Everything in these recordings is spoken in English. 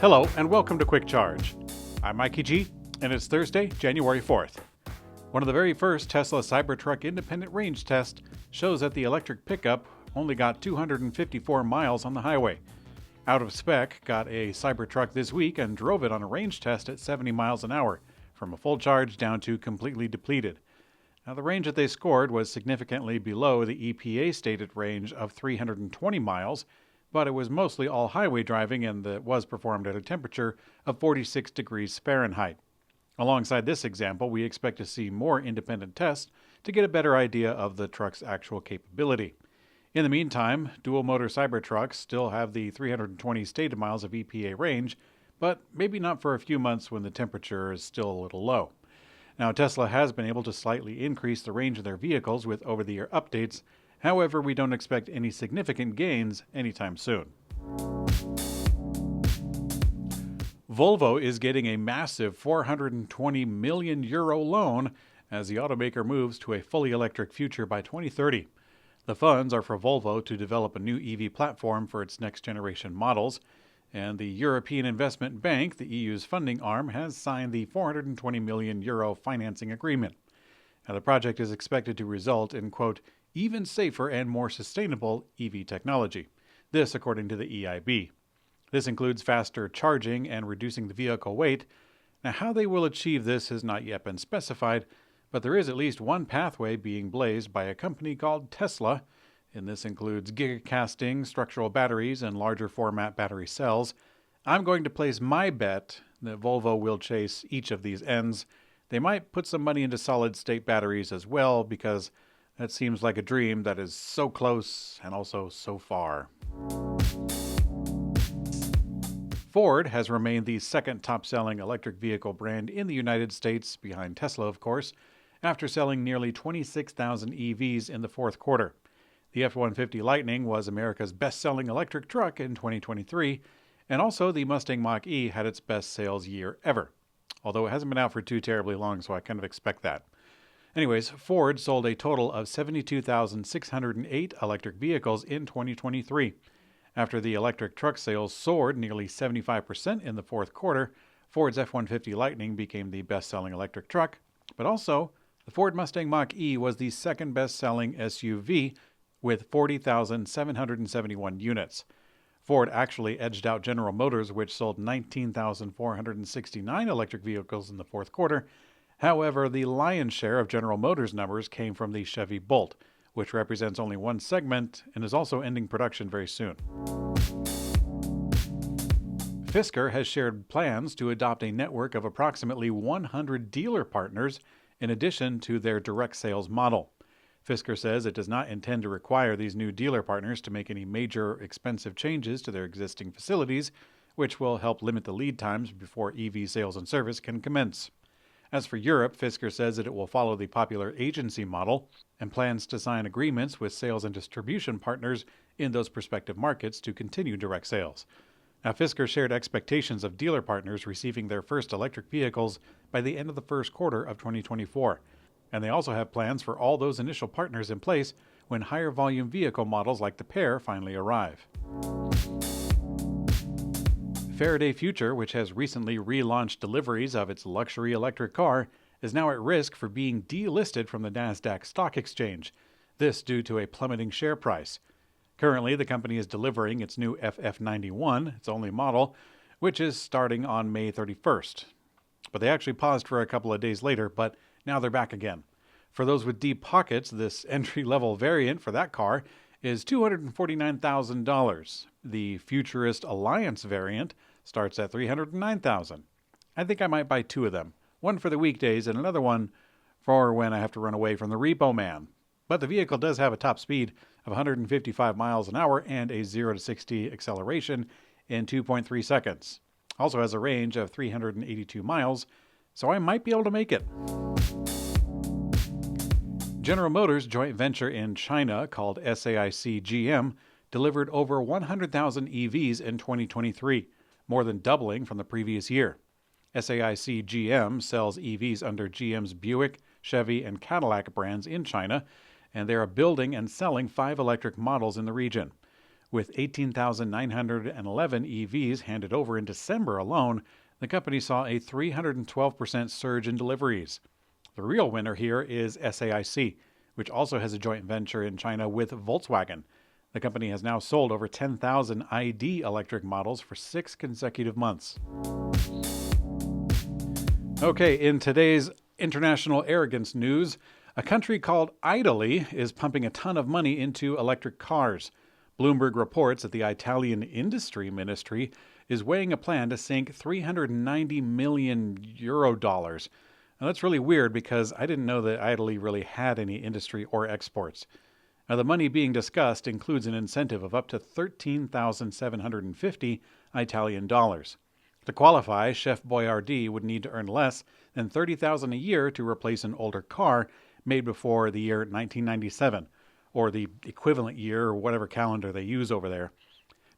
Hello and welcome to Quick Charge. I'm Mikey G, and it's Thursday, January 4th. One of the very first Tesla Cybertruck independent range tests shows that the electric pickup only got 254 miles on the highway. Out of Spec got a Cybertruck this week and drove it on a range test at 70 miles an hour, from a full charge down to completely depleted. Now, the range that they scored was significantly below the EPA stated range of 320 miles, but it was mostly all highway driving and it was performed at a temperature of 46 degrees Fahrenheit. Alongside this example, we expect to see more independent tests to get a better idea of the truck's actual capability. In the meantime, dual-motor Cybertrucks still have the 320 stated miles of EPA range, but maybe not for a few months when the temperature is still a little low. Now, Tesla has been able to slightly increase the range of their vehicles with over-the-air updates. However, we don't expect any significant gains anytime soon. Volvo is getting a massive €420 million loan as the automaker moves to a fully electric future by 2030. The funds are for Volvo to develop a new EV platform for its next-generation models, and the European Investment Bank, the EU's funding arm, has signed the €420 million financing agreement. Now, the project is expected to result in, quote, even safer and more sustainable EV technology. This, according to the EIB. This includes faster charging and reducing the vehicle weight. Now, how they will achieve this has not yet been specified, but there is at least one pathway being blazed by a company called Tesla, and this includes gigacasting, structural batteries, and larger format battery cells. I'm going to place my bet that Volvo will chase each of these ends. They might put some money into solid-state batteries as well, because that seems like a dream that is so close and also so far. Ford has remained the second top-selling electric vehicle brand in the United States, behind Tesla, of course, after selling nearly 26,000 EVs in the fourth quarter. The F-150 Lightning was America's best-selling electric truck in 2023, and also the Mustang Mach-E had its best sales year ever. Although it hasn't been out for too terribly long, so I kind of expect that. Anyways, Ford sold a total of 72,608 electric vehicles in 2023. After the electric truck sales soared nearly 75% in the fourth quarter, Ford's F-150 Lightning became the best-selling electric truck, but also the Ford Mustang Mach-E was the second best-selling SUV with 40,771 units. Ford actually edged out General Motors, which sold 19,469 electric vehicles in the fourth quarter. However, the lion's share of General Motors numbers came from the Chevy Bolt, which represents only one segment and is also ending production very soon. Fisker has shared plans to adopt a network of approximately 100 dealer partners in addition to their direct sales model. Fisker says it does not intend to require these new dealer partners to make any major expensive changes to their existing facilities, which will help limit the lead times before EV sales and service can commence. As for Europe, Fisker says that it will follow the popular agency model and plans to sign agreements with sales and distribution partners in those prospective markets to continue direct sales. Now, Fisker shared expectations of dealer partners receiving their first electric vehicles by the end of the first quarter of 2024. And they also have plans for all those initial partners in place when higher volume vehicle models like the Pear finally arrive. Faraday Future, which has recently relaunched deliveries of its luxury electric car, is now at risk for being delisted from the Nasdaq Stock Exchange. This due to a plummeting share price. Currently, the company is delivering its new FF91, its only model, which is starting on May 31st. But they actually paused for a couple of days later, but now they're back again. For those with deep pockets, this entry-level variant for that car is $249,000. The Futurist Alliance variant starts at $309,000. I think I might buy two of them. One for the weekdays and another one for when I have to run away from the repo man. But the vehicle does have a top speed of 155 miles an hour and a 0 to 60 acceleration in 2.3 seconds. Also has a range of 382 miles, so I might be able to make it. General Motors' joint venture in China called SAIC GM delivered over 100,000 EVs in 2023, more than doubling from the previous year. SAIC GM sells EVs under GM's Buick, Chevy, and Cadillac brands in China, and they are building and selling 5 electric models in the region. With 18,911 EVs handed over in December alone, the company saw a 312% surge in deliveries. The real winner here is SAIC, which also has a joint venture in China with Volkswagen. The company has now sold over 10,000 ID electric models for 6 consecutive months. Okay, in today's international arrogance news, a country called Italy is pumping a ton of money into electric cars. Bloomberg reports that the Italian Industry Ministry is weighing a plan to sink 390 million euro dollars. Now that's really weird because I didn't know that Italy really had any industry or exports. Now the money being discussed includes an incentive of up to 13,750 Italian dollars. To qualify, Chef Boyardee would need to earn less than $30,000 a year to replace an older car made before the year 1997, or the equivalent year or whatever calendar they use over there.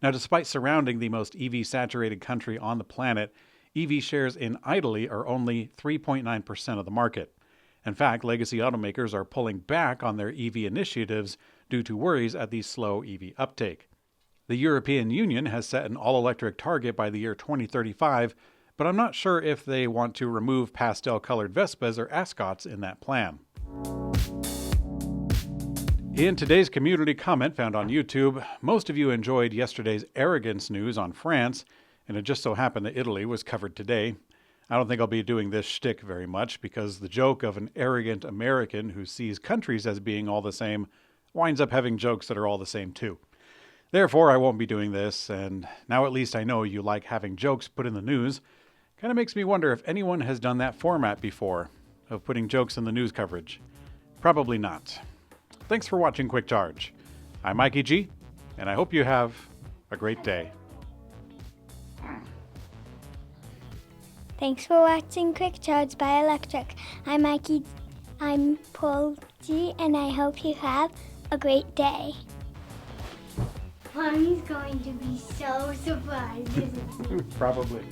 Now, despite surrounding the most EV-saturated country on the planet, EV shares in Italy are only 3.9% of the market. In fact, legacy automakers are pulling back on their EV initiatives due to worries at the slow EV uptake. The European Union has set an all-electric target by the year 2035, but I'm not sure if they want to remove pastel-colored Vespas or Ascots in that plan. In today's community comment found on YouTube, most of you enjoyed yesterday's arrogance news on France, and it just so happened that Italy was covered today. I don't think I'll be doing this shtick very much because the joke of an arrogant American who sees countries as being all the same winds up having jokes that are all the same too. Therefore, I won't be doing this, and now at least I know you like having jokes put in the news. Kind of makes me wonder if anyone has done that format before, of putting jokes in the news coverage. Probably not. Thanks for watching Quick Charge. I'm Mikey G, and I hope you have a great day. Thanks for watching Quick Charge by Electrek. I'm Paul G, and I hope you have a great day. Mommy's going to be so surprised, isn't she? Probably.